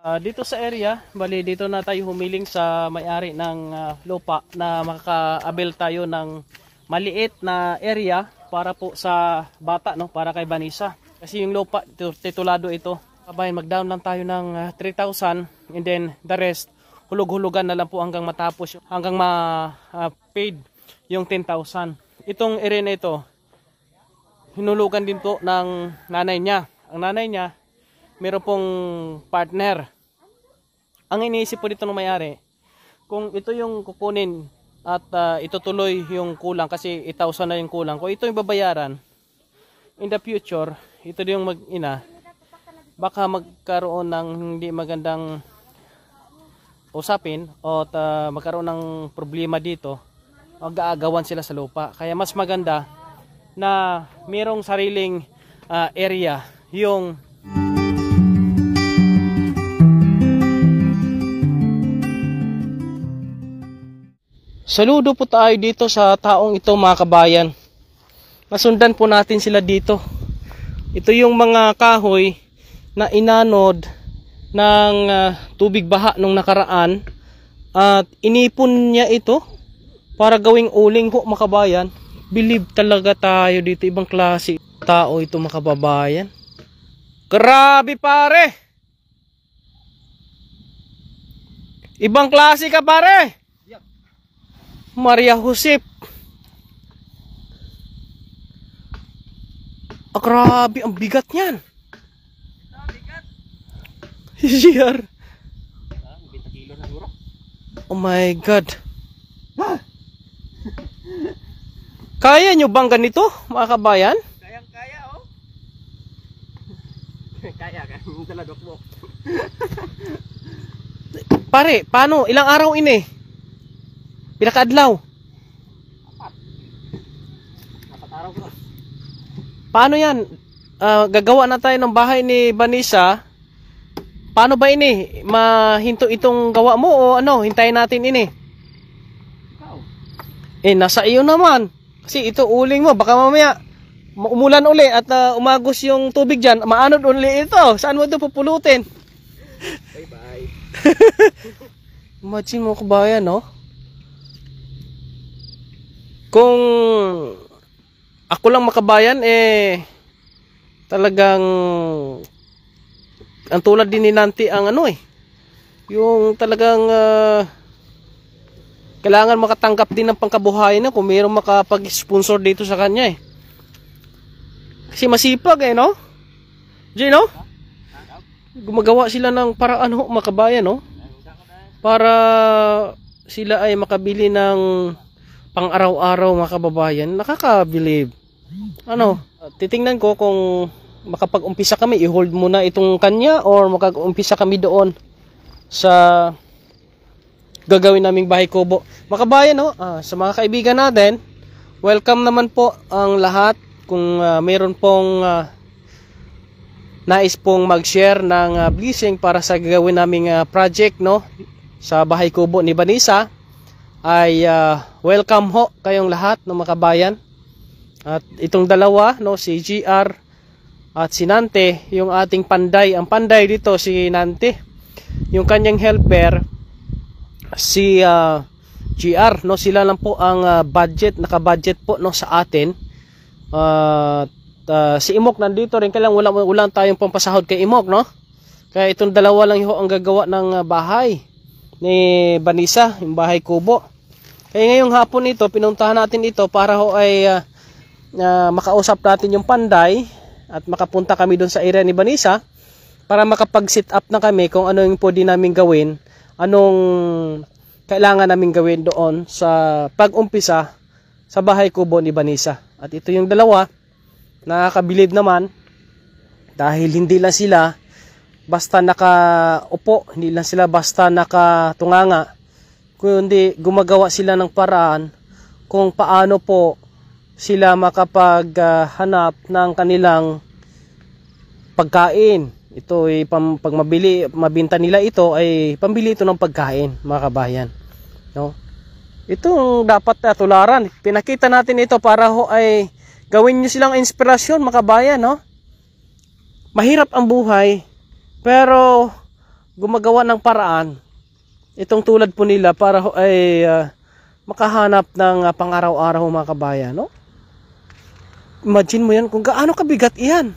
Dito sa area, bali dito na tayo humiling sa may-ari ng lupa na makaka-avail tayo ng maliit na area para po sa bata, no, para kay Vanessa. Kasi yung lupa titulado ito. Kabayan, mag-down lang tayo ng 3,000 and then the rest hulog-hulugan na lang po hanggang matapos, hanggang ma-paid yung 10,000. Itong area na ito, hinulugan din po ng nanay niya. Ang nanay niya, meron pong partner. Ang iniisip po dito ng may-ari, kung ito yung kukunin at itutuloy yung kulang kasi 8,000 na yung kulang, kung ito yung babayaran, in the future, ito yung mag-ina, baka magkaroon ng hindi magandang usapin o magkaroon ng problema dito, mag-aagawan sila sa lupa. Kaya mas maganda na mayroong sariling area yung saludo po tayo dito sa taong ito, mga kabayan. Masundan po natin sila dito. Ito yung mga kahoy na inanod ng tubig baha nung nakaraan at inipon niya ito para gawing uling po, mga kabayan. Believe talaga tayo dito, ibang klase tao ito, mga kababayan. Grabe pare, ibang klase ka pare. Maria Josep. Grabe, ang bigat niyan. Bigat? Oh my God. Kaya nyo bang ganito, mga kabayan? Kayang-kaya, oh. Kaya ka, taladok mo. Pare, paano? Ilang araw ini? Pinakaadlaw. Apat araw ko. Paano yan? Gagawa na tayo ng bahay ni Vanessa. Paano ba ini? Mahinto itong gawa mo o ano? Hintayin natin ini. Ikaw. Nasa iyo naman. Kasi ito uling mo. Baka mamaya umulan uli at umagos yung tubig dyan. Maanod uli ito. Saan mo ito pupulutin? Bye-bye. Imagine mo, kabayan, no? Kung ako lang, makabayan, talagang ang tulad din ni Nanti ang ano yung talagang kailangan makatanggap din ng pangkabuhayan na kung mayroong makapag-sponsor dito sa kanya kasi masipag no? Gino? Gumagawa sila ng paraan makabayan, no? Para sila ay makabili ng pang araw-araw, mga kababayan. Nakaka-believe. Ano, titingnan ko kung makapag-umpisa kami, i-hold muna itong kanya or makag-umpisa kami doon sa gagawin naming bahay kubo. Mga kababayan, no? Sa mga kaibigan natin, welcome naman po ang lahat. Kung mayroon pong nais pong mag-share ng blessing para sa gagawin naming project, no? Sa bahay kubo ni Vanessa, ay welcome ho kayong lahat ng mga kabayan. At itong dalawa, no, si GR at si Nante, yung ating panday. Ang panday dito si Nante, yung kanyang helper si GR, no. Sila lang po ang budget, naka-budget po, no, sa atin. Si Imok nandito rin, kailang wala tayong pampasahod kay Imok, no. Kaya itong dalawa lang ho ang gagawa ng bahay ni Vanessa, yung bahay kubo. Kaya ngayong hapon ito, pinuntahan natin ito para ho ay makausap natin yung panday at makapunta kami doon sa area ni Vanessa para makapag-sit up na kami kung ano yung pwede namin gawin, anong kailangan namin gawin doon sa pag-umpisa sa bahay kubo ni Vanessa. At ito yung dalawa, nakakabilib naman dahil hindi lang sila basta nakaupo, hindi lang sila basta nakatunganga, kundi gumagawa sila ng paraan kung paano po sila makapaghanap ng kanilang pagkain. Ito ay pag mabinta nila ito ay pambili ito ng pagkain, mga kabayan, no? Itong dapat tularan. Pinakita natin ito para ho ay gawin niyo silang inspirasyon, mga kabayan, no? Mahirap ang buhay, pero gumagawa ng paraan itong tulad po nila para ay makahanap ng pang-araw-araw mga kabayan, no? Imagine mo yan kung gaano kabigat iyan.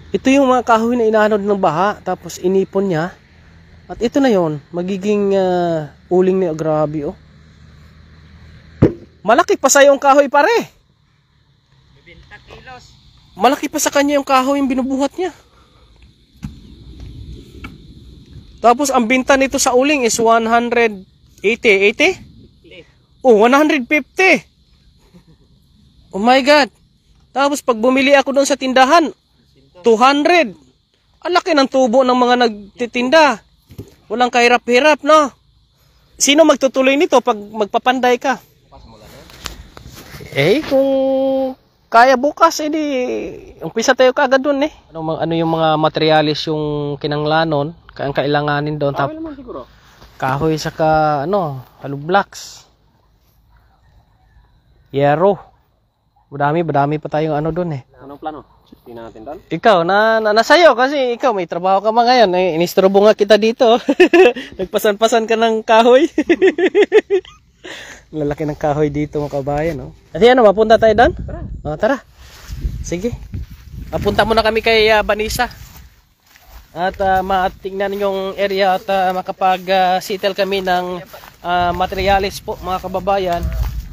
Ito yung mga kahoy na inanod ng baha tapos inipon niya. At ito na yon, magiging uling niya. Grabe, oh. Malaki pa sa yung kahoy, pare. 20 kilos. Malaki pa sa kanya yung kahoy yung binubuhat niya. Tapos ang binta nito sa uling is 180. 80? Oh, 150. Oh my God. Tapos pag bumili ako doon sa tindahan, 200. Ang laki ng tubo ng mga nagtitinda. Walang kahirap-hirap, no? Sino magtutuloy nito pag magpapanday ka? Kung kaya bukas, edi umpisa tayo kagad doon, eh. Ano yung mga materialis yung kinanglanon, ang kailanganin doon? Kahoy naman siguro. Kahoy saka hollow blocks. Yero. Madami pa tayong doon, eh. Anong plano? Tingnan natin doon. Ikaw, nasayo kasi ikaw may trabaho ka ba ngayon? Inistrobo nga kita dito. Nagpasan-pasan ka ng kahoy. Lalaki ng kahoy dito mga kabayan, no? At mapunta tayo doon? Tara. Tara. Sige. Punta muna kami kay Vanessa. At matingnan yung area at makapag-settle kami ng materialis po mga kababayan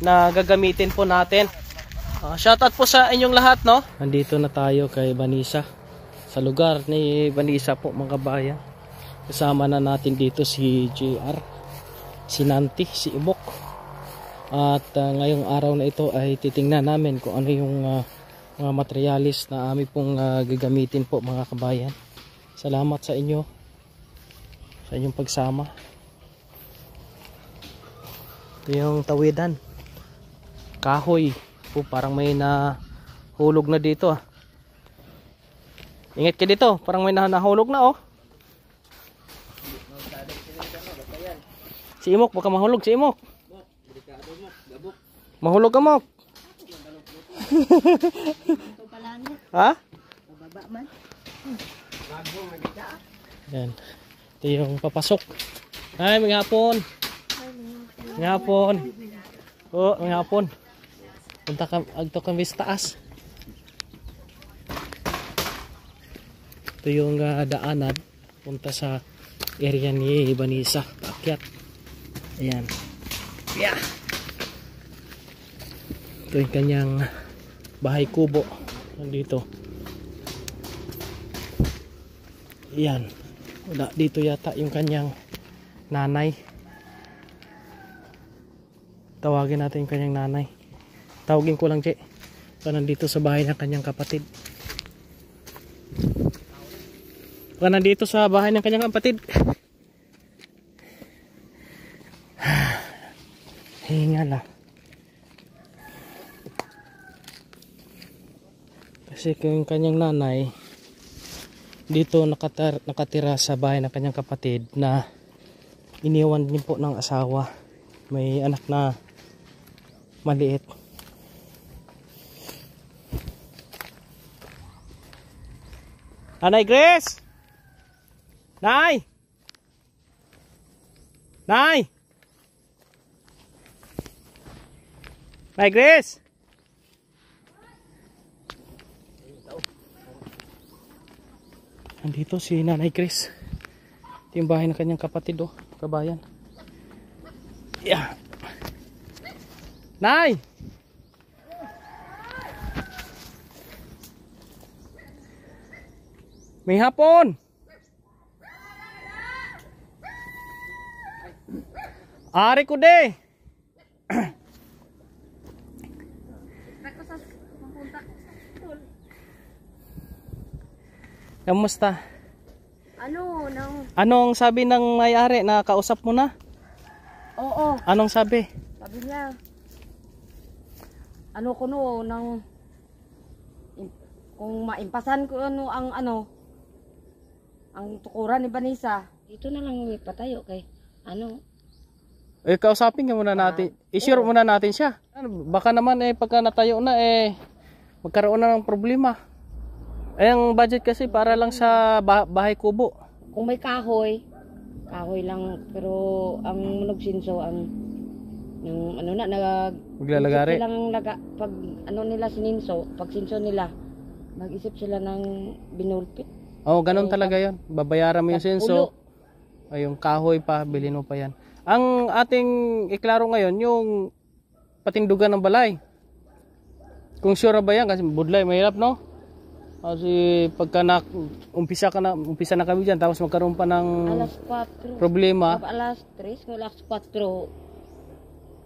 na gagamitin po natin. Shoutout po sa inyong lahat, no? Nandito na tayo kay Vanessa. Sa lugar ni Vanessa po mga kabayan. Kasama na natin dito si JR, si Nanti, si Ibok. At ngayong araw na ito ay titingnan namin kung ano yung mga materialis na amin pong gagamitin po mga kabayan. Salamat sa inyo sa inyong pagsama. Ito yung tawidan, kahoy po, parang may nahulog na dito, ah. Ingat ka dito, parang may nahulog na, oh. Si Imok, baka mahulog si Imok. Mahulog ka, Mok. Ha? Yan. Ito yung papasok. Ay, may hapon. May hapon. Oh, may hapon. Punta ka kami sa taas. Ito yung daanan punta sa area ni Vanessa. Paakyat. Ayan. Yeah. Ito yung kanyang bahay kubo. Nandito. Ayan. Dito yata yung kanyang nanay. Tawagin natin yung kanyang nanay. Tawagin ko lang, Che. So, nandito sa bahay ng kanyang kapatid. Nandito sa bahay ng kanyang kapatid. Hinga lang. Kasi yung kanyang nanay dito nakatira sa bahay ng kanyang kapatid na iniwan din po ng asawa. May anak na maliit. Nanay Grace! Nay! Nay! Nay Grace! Nandito si Nanay Grace. Ito yung bahay ng kanyang kapatid, oh, kabayan. Yeah. Nay! May hapon! Ari ko de! Kamusta? Anong sabi ng may-ari? Nakausap mo na? Oo. Anong sabi? Sabi niya, kung maimpasan ko ang tukuran ni Vanessa, dito na lang ipatayo kay Kausapin ka muna natin. I-sure muna natin siya. Baka naman pagka natayo na magkaroon na ng problema. Eh, ang budget kasi para lang sa bahay kubo. Kung may kahoy lang, pero ang munog sinso ang ng ano na Maglalagari. silang pag ano nila sininso, pag sinso nila, mag-isip sila ng binulpit. Oh, ganun talaga 'yon. Babayaran mo yung senso. Ay, yung kahoy pa, bilhin mo pa 'yan. Ang ating iklaro ngayon yung patindugan ng balay. Kung sure ba 'yan kasi budlay mahirap, no? Kasi pagka umpisa na kami diyan tapos magkaroon pa ng Alas 4. problema. Alas 3, alas 4.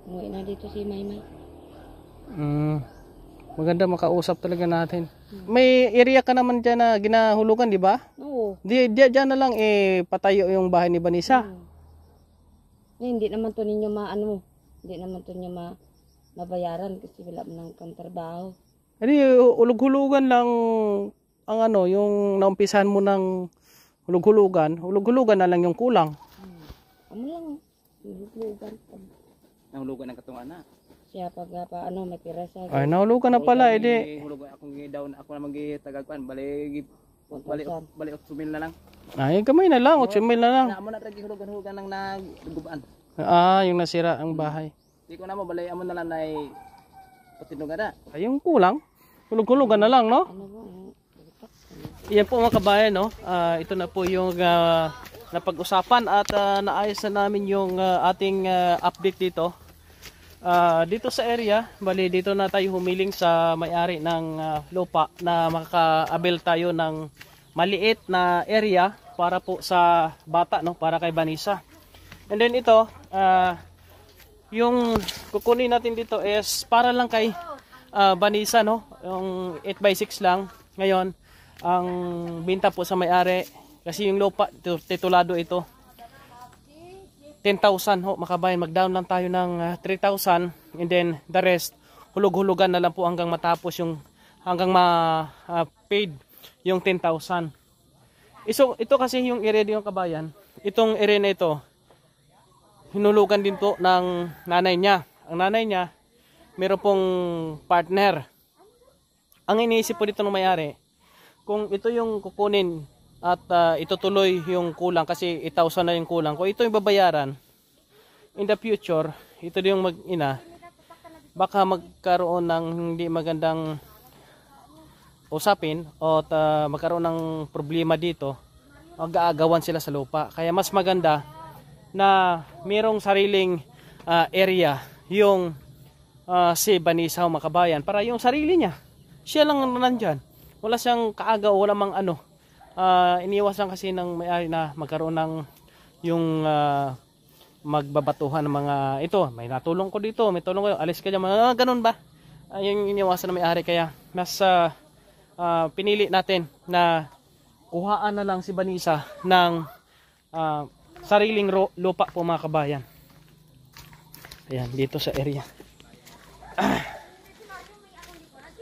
Umuwi na dito si Maymay. Maganda makausap talaga natin. May area ka naman dyan na ginahulugan, di ba? Oo. Diyan na lang patayo yung bahay ni Vanessa. Hindi naman to ninyo hindi naman to niya mabayaran kasi wala man ng kontrabaho. Hindi, hulug-hulugan lang ang yung naumpisahan mo ng hulug-hulugan na lang yung kulang. Amo lang, hulug-hulugan. Nahulugan ng katungan na. Siya pag may pira sa. Ay, nahulugan na pala, edi. Hulugan akong down, ako naman gitagagpan, bali 8,000 na lang. Ay, kamay na lang, 8,000 na lang. Na mo na tagi hulugan ng nagdugubaan. Yung nasira ang bahay. Di ko na mo balay amo na lang nay patinugan na. Ay, yung kulang. Hulug-hulugan na lang, no? Yan po mga kabayan, no? Ito na po yung napag-usapan at naayos na namin yung ating update dito. Dito sa area, bali dito na tayo humiling sa may-ari ng lupa na makaka-avail tayo ng maliit na area para po sa bata, no? Para kay Vanessa. And then ito, yung kukunin natin dito is para lang kay Vanessa, no? Yung 8x6 lang. Ngayon, ang binta po sa may-ari kasi yung lupa titulado ito 10,000 ho, makabayan. Mag-down lang tayo ng 3,000 and then the rest hulug-hulugan na lang po hanggang matapos hanggang paid yung 10,000. Ito kasi yung area yung kabayan. Itong area na ito hinulugan din po ng nanay niya. Ang nanay niya meron pong partner. Ang iniisip po dito ng may-ari, kung ito yung kukunin at itutuloy yung kulang kasi 8,000 na yung kulang, kung ito yung babayaran in the future, ito din yung mag-ina, baka magkaroon ng hindi magandang usapin o magkaroon ng problema dito, mag-aagawan sila sa lupa. Kaya mas maganda na mayroong sariling area yung si Vanessa o makabayan para yung sarili niya, siya lang nandyan, wala siyang kaagaw, wala mang iniwasan kasi ng may-ari na magkaroon ng yung magbabatuhan ng mga ito, may natulong ko dito, may tulong ko, alis ka dyan, ganun ba? Yung iniwasan ng may-ari. Kaya mas pinili natin na kuhaan na lang si Vanessa ng sariling lupa po mga kabayan. Ayan, dito sa area.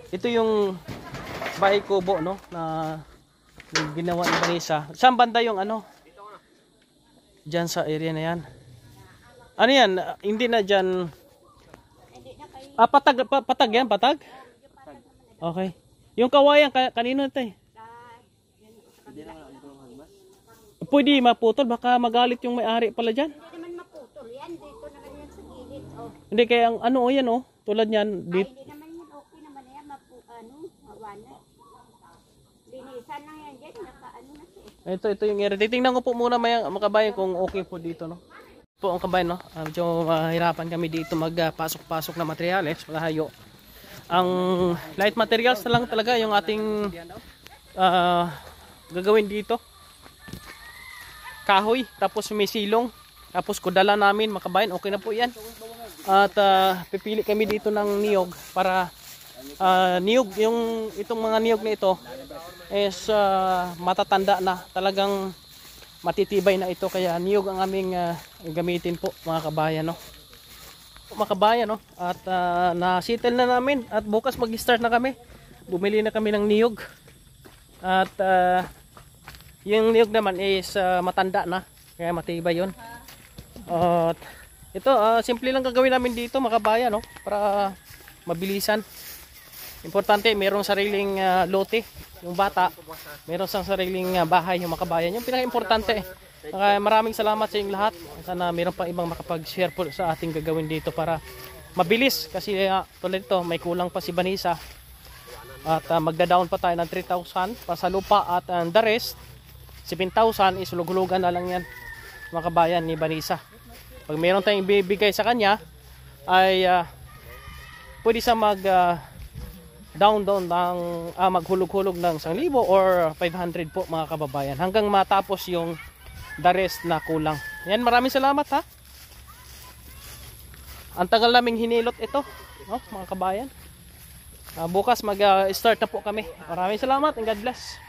Ito yung bahay kubo, no, na ginawa ni Vanessa. Saan banda yung diyan sa area na yan. Ano yan? Hindi na diyan. Patag yan, patag? Okay. Yung kawayan kanino ito eh? Pwede maputol, baka magalit yung may-ari pala diyan. Hindi naman maputol yan, dito naman yan sa gilid. Oh. Hindi kaya yan tulad niyan Ay, hindi naman yan, okay naman yan, mawana. Linisan lang yan dyan, na siya. Ito yung area. Titingnan ko po muna mga kabayan kung okay po dito, no. Po ang kabayan, no. Medyo mahirapan kami dito magpasok-pasok na materyales, malayo. Ang light materials na lang talaga yung ating gagawin dito. Kahoy, tapos may silong, tapos kudala namin makabayan, okay na po yan. At pipili kami dito ng niyog para niyog, itong mga niyog na ito is matatanda na, talagang matitibay na ito, kaya niyog ang aming gamitin po mga kabayan, no. Mga kabayan, no. At na-settle na namin at bukas mag-start na kami, bumili na kami ng niyog at yung niyog naman is matanda na, kaya matibay yun. At ito simple lang gagawin namin dito mga kabayan, no, para mabilisan. Importante, mayroong sariling lote yung bata. Mayroong sang sariling bahay yung makabayan. Yung pinaka-importante. Maraming salamat sa inyong lahat. Sana mayroon pa ibang makapag-share po sa ating gagawin dito para mabilis. Kasi tulad ito, may kulang pa si Vanessa. At magda-down pa tayo ng 3,000 para sa lupa. At the rest, 7,000 is hulug-hulugan na lang yan mga kabayan ni Vanessa. Pag mayroon tayong ibibigay sa kanya, ay pwede siya down ng maghulog-hulog ng 1,000 or 500 po mga kababayan hanggang matapos yung the rest na kulang. Yan, maraming salamat ha. Ang tagal naming hinilot ito, no, mga kabayan. Bukas mag-start na po kami. Maraming salamat and God bless.